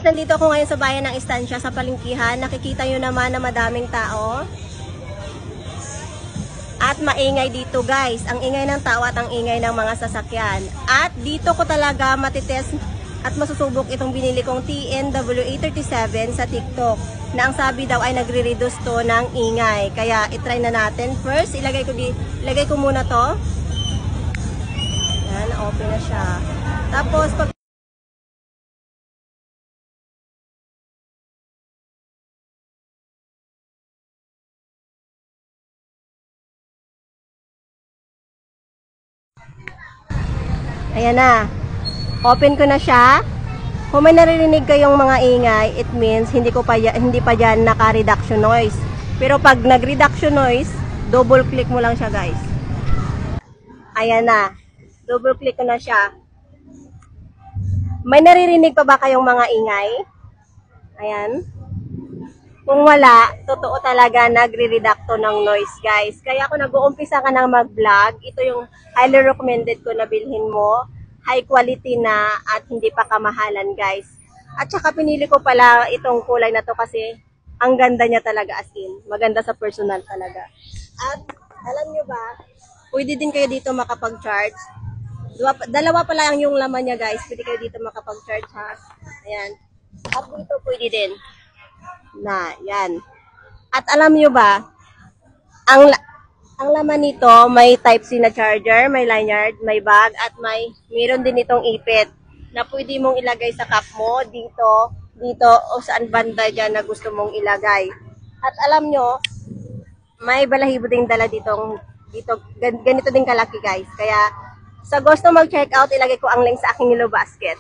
Nandito ako ngayon sa bayan ng Estancia sa palengkihan. Nakikita nyo naman na madaming tao. At maingay dito guys. Ang ingay ng tao at ang ingay ng mga sasakyan. At dito ko talaga matitest at masusubok itong binili kong TNW837 sa TikTok. Na ang sabi daw ay nagre-reduce to ng ingay. Kaya itry na natin. First, ilagay ko muna to. Yan, open na siya. Tapos, pag ayan na. Open ko na siya. Kung may naririnig kayong mga ingay, it means hindi pa diyan naka-reduction noise. Pero pag nag-reduction noise, double click mo lang siya, guys. Ayan na. Double click ko na siya. May naririnig pa ba kayong mga ingay? Ayan. Kung wala, totoo talaga nagre-reducto ng noise, guys. Kaya kung nag-uumpisa ka ng mag-vlog, ito yung highly recommended ko na bilhin mo. High quality na at hindi pa kamahalan, guys. At saka pinili ko pala itong kulay na to kasi ang ganda niya talaga, as in. Maganda sa personal talaga. At alam nyo ba, pwede din kayo dito makapag-charge. Dalawa pa lang yung laman niya, guys. Pwede kayo dito makapag-charge, ha. Ayan. At dito pwede din. Na, yan. At alam nyo ba, ang laman nito, may Type-C na charger, may lanyard, may bag, at mayroon din itong ipit na pwede mong ilagay sa cup mo, dito, o saan banda dyan na gusto mong ilagay. At alam nyo, may balahibo ding dala dito, ganito din kalaki, guys. Kaya, sa gusto mag-check out, ilagay ko ang link sa aking Yellow Basket.